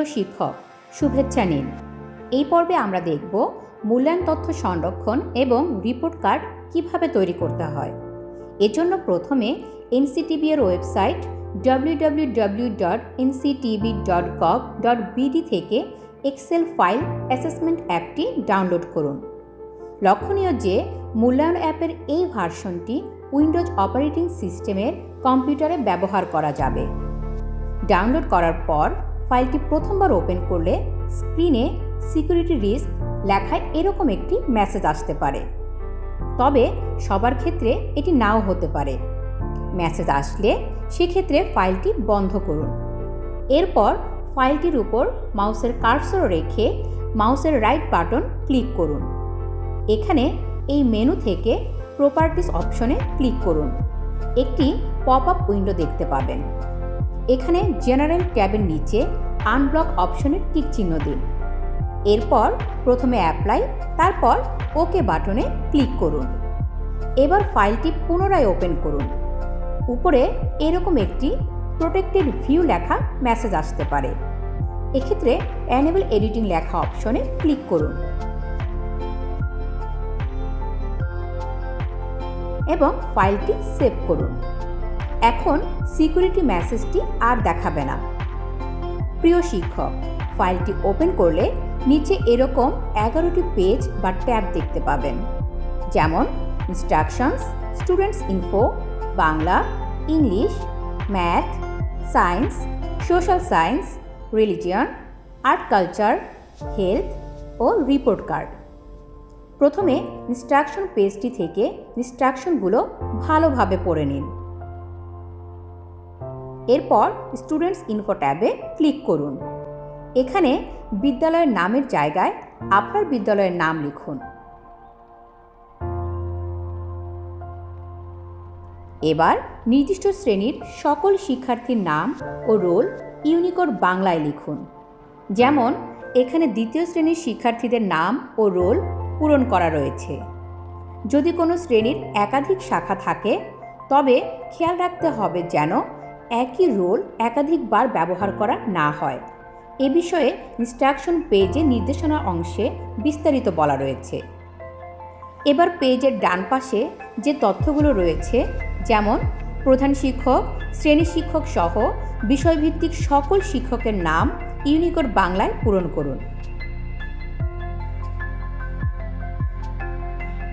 প্রিয় শিক্ষক, শুভেচ্ছা নিন। এই পর্বে আমরা দেখব মূল্যায়ন তথ্য সংরক্ষণ এবং রিপোর্ট কার্ড কিভাবে তৈরি করতে হয়। এজন্য প্রথমে এনসিটিবি এর ওয়েবসাইট www.nctb.gov.bd থেকে এক্সেল ফাইল অ্যাসেসমেন্ট অ্যাপটি ডাউনলোড করুন। লক্ষণীয় যে মূল্যায়ন অ্যাপের এই ভার্সনটি উইন্ডোজ অপারেটিং সিস্টেমের কম্পিউটারে ব্যবহার করা যাবে। ডাউনলোড করার পর ফাইলটি প্রথমবার ওপেন করলে স্ক্রিনে সিকিউরিটি রিস্ক লেখায় এরকম একটি মেসেজ আসতে পারে, তবে সবার ক্ষেত্রে এটি নাও হতে পারে। মেসেজ আসলে সেক্ষেত্রে ফাইলটি বন্ধ করুন। এরপর ফাইলটির উপর মাউসের কার্সর রেখে মাউসের রাইট বাটন ক্লিক করুন। এখানে এই মেনু থেকে প্রপার্টিস অপশনে ক্লিক করুন। একটি পপ আপ উইন্ডো দেখতে পাবেন। এখানে জেনারেল ট্যাবের নিচে আনব্লক অপশনের টিক চিহ্ন দিন। এরপর প্রথমে অ্যাপ্লাই, তারপর ওকে বাটনে ক্লিক করুন। এবার ফাইলটি পুনরায় ওপেন করুন। উপরে এরকম একটি প্রোটেক্টেড ভিউ লেখা মেসেজ আসতে পারে। এক্ষেত্রে এনেবল এডিটিং লেখা অপশনে ক্লিক করুন এবং ফাইলটি সেভ করুন। এখন সিকিউরিটি মেসেজটি আর দেখাবে না। প্রিয় শিক্ষক, ফাইলটি ওপেন করলে নিচে এরকম 11টি পেজ বা ট্যাব দেখতে পাবেন, যেমন instructions, students info, Bangla, English, math, science, social science, religion, art culture, health ও রিপোর্ট কার্ড। প্রথমে ইনস্ট্রাকশন পেজটি থেকে ইনস্ট্রাকশনগুলো ভালোভাবে পড়ে নিন। এরপর স্টুডেন্টস ইনফো ট্যাবে ক্লিক করুন। এখানে বিদ্যালয়ের নামের জায়গায় আপনার বিদ্যালয়ের নাম লিখুন। এবার নির্দিষ্ট শ্রেণীর সকল শিক্ষার্থীর নাম ও রোল ইউনিকোড বাংলায় লিখুন। যেমন এখানে দ্বিতীয় শ্রেণীর শিক্ষার্থীদের নাম ও রোল পূরণ করা রয়েছে। যদি কোনো শ্রেণীর একাধিক শাখা থাকে, তবে খেয়াল রাখতে হবে যেন একই রোল একাধিকবার ব্যবহার করা না হয়। এ বিষয়ে ইনস্ট্রাকশন পেজে নির্দেশনা অংশে বিস্তারিত বলা রয়েছে। এবার পেজের ডান পাশে যে তথ্যগুলো রয়েছে, যেমন প্রধান শিক্ষক, শ্রেণী শিক্ষক সহ বিষয়ভিত্তিক সকল শিক্ষকের নাম ইউনিকোড বাংলায় পূরণ করুন।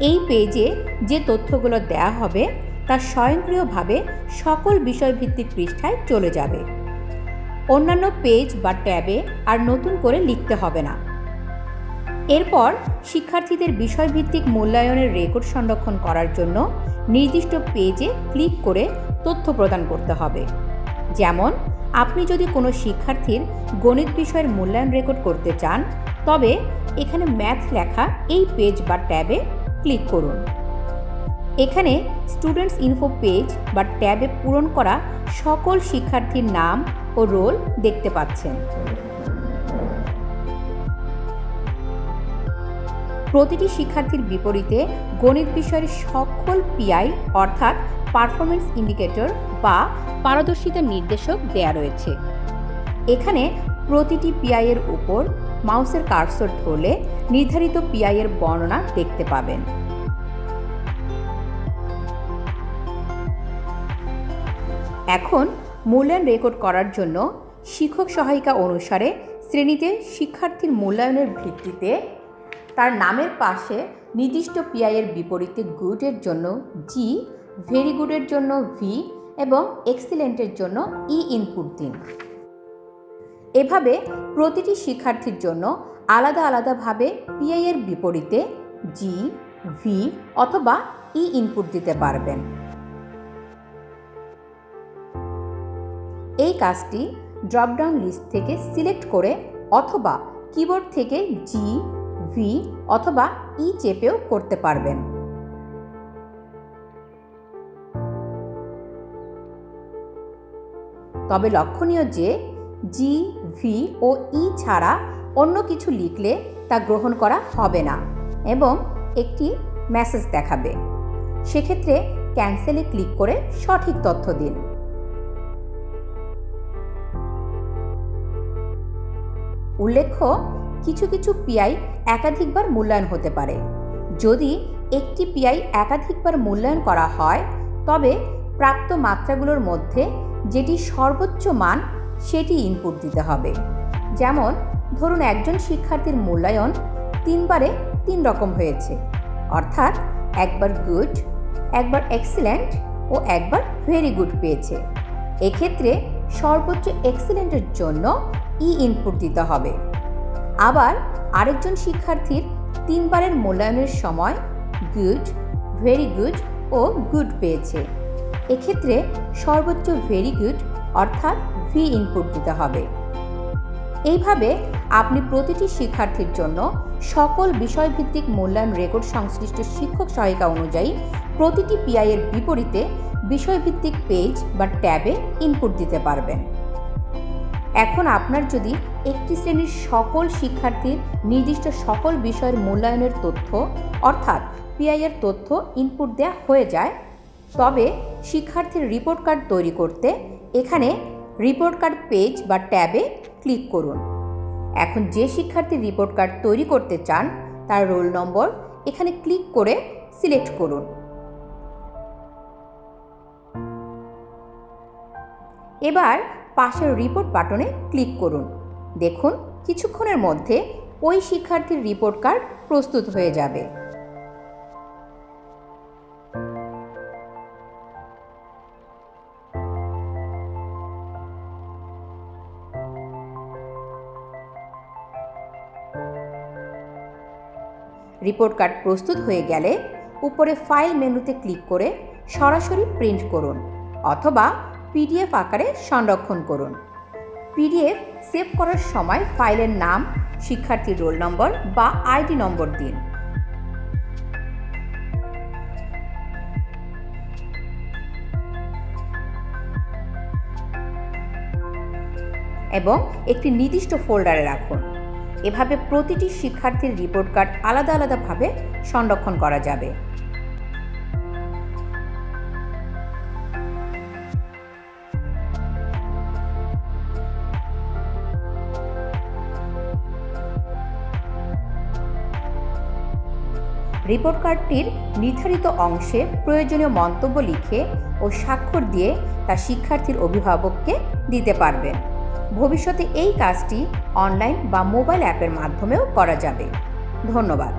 এই পেজে যে তথ্যগুলো দেওয়া হবে তা স্বয়ংক্রিয়ভাবে সকল বিষয়ভিত্তিক পৃষ্ঠায় চলে যাবে। অন্যান্য পেজ বা ট্যাবে আর নতুন করে লিখতে হবে না। এরপর শিক্ষার্থীদের বিষয়ভিত্তিক মূল্যায়নের রেকর্ড সংরক্ষণ করার জন্য নির্দিষ্ট পেজে ক্লিক করে তথ্য প্রদান করতে হবে। যেমন আপনি যদি কোনো শিক্ষার্থীর গণিত বিষয়ের মূল্যায়ন রেকর্ড করতে চান, তবে এখানে ম্যাথ লেখা এই পেজ বা ট্যাবে ক্লিক করুন। এখানে স্টুডেন্টস ইনফো পেজ বা ট্যাবে পূরণ করা সকল শিক্ষার্থীর নাম ও রোল দেখতে পাচ্ছেন। প্রতিটি শিক্ষার্থীর বিপরীতে গণিত বিষয়ের সকল পিআই অর্থাৎ পারফরমেন্স ইন্ডিকেটর বা পারদর্শিতা নির্দেশক দেয়া রয়েছে। এখানে প্রতিটি পিআই এর উপর মাউসের কার্সর ধরলে নির্ধারিত পিআই এর বর্ণনা দেখতে পাবেন। এখন মূল্যায়ন রেকর্ড করার জন্য শিক্ষক সহায়িকা অনুসারে শ্রেণীতে শিক্ষার্থীর মূল্যায়নের ভিত্তিতে তার নামের পাশে নির্দিষ্ট পিআইয়ের বিপরীতে গুডের জন্য জি, ভেরি গুডের জন্য ভি এবং এক্সিলেন্টের জন্য ই ইনপুট দিন। এভাবে প্রতিটি শিক্ষার্থীর জন্য আলাদা আলাদাভাবে পিআইয়ের বিপরীতে জি, ভি অথবা ই ইনপুট দিতে পারবেন। এই কাজটি ড্রপডাউন লিস্ট থেকে সিলেক্ট করে অথবা কিবোর্ড থেকে জি, ভি অথবা ই চেপেও করতে পারবেন। তবে লক্ষণীয় যে জি, ভি ও ই ছাড়া অন্য কিছু লিখলে তা গ্রহণ করা হবে না এবং একটি মেসেজ দেখাবে। সেক্ষেত্রে ক্যান্সেলে ক্লিক করে সঠিক তথ্য দিন। উল্লেখ্য, কিছু কিছু পিআই একাধিকবার মূল্যায়ন হতে পারে। যদি একটি পিআই একাধিকবার মূল্যায়ন করা হয়, তবে প্রাপ্ত মাত্রাগুলোর মধ্যে যেটি সর্বোচ্চ মান সেটি ইনপুট দিতে হবে। যেমন ধরুন একজন শিক্ষার্থীর মূল্যায়ন 3 বারে 3 রকম হয়েছে, অর্থাৎ একবার গুড, একবার এক্সিলেন্ট ও একবার ভেরি গুড পেয়েছে। এক্ষেত্রে সর্বোচ্চ এক্সিলেন্টের জন্য ইনপুট দিতে হবে। আবার আরেকজন শিক্ষার্থীর 3 বারের মূল্যায়নের সময় গুড, ভেরি গুড ও গুড পেয়েছে। এক্ষেত্রে সর্বোচ্চ ভেরি গুড অর্থাৎ ভি ইনপুট দিতে হবে। এইভাবে আপনি প্রতিটি শিক্ষার্থীর জন্য সকল বিষয়ভিত্তিক মূল্যায়ন রেকর্ড সংশ্লিষ্ট শিক্ষক সহায়িকা অনুযায়ী প্রতিটি পিআই এর বিপরীতে বিষয়ভিত্তিক পেজ বা ট্যাবে ইনপুট দিতে পারবেন। এখন আপনার যদি একটি শ্রেণীর সকল শিক্ষার্থীর নির্দিষ্ট সকল বিষয়ের মূল্যায়নের তথ্য অর্থাৎ পিআই এর তথ্য ইনপুট দেওয়া হয়ে যায়, তবে শিক্ষার্থীর রিপোর্ট কার্ড তৈরি করতে এখানে রিপোর্ট কার্ড পেজ বা ট্যাবে ক্লিক করুন। এখন যে শিক্ষার্থীর রিপোর্ট কার্ড তৈরি করতে চান তার রোল নম্বর এখানে ক্লিক করে সিলেক্ট করুন। এবার পাশের রিপোর্ট বাটনে ক্লিক করুন। দেখুন কিছুক্ষণের মধ্যে ওই শিক্ষার্থীর রিপোর্ট কার্ড প্রস্তুত হয়ে যাবে। রিপোর্ট কার্ড প্রস্তুত হয়ে গেলে উপরে ফাইল মেনুতে ক্লিক করে সরাসরি প্রিন্ট করুন অথবা পিডিএফ আকারে সংরক্ষণ করুন। পিডিএফ সেভ করার সময় ফাইলের নাম, শিক্ষার্থীর রোল নম্বর বা আইডি নম্বর দিন। এবং একটি নির্দিষ্ট ফোল্ডারে রাখুন। এভাবে প্রতিটি শিক্ষার্থীর রিপোর্ট কার্ড আলাদা আলাদাভাবে সংরক্ষণ করা যাবে। রিপোর্ট কার্ডটির নির্ধারিত অংশে প্রয়োজনীয় মন্তব্য লিখে ও স্বাক্ষর দিয়ে তা শিক্ষার্থীর অভিভাবককে দিতে পারবেন। ভবিষ্যতে এই কাজটি অনলাইন বা মোবাইল অ্যাপের মাধ্যমেও করা যাবে। ধন্যবাদ।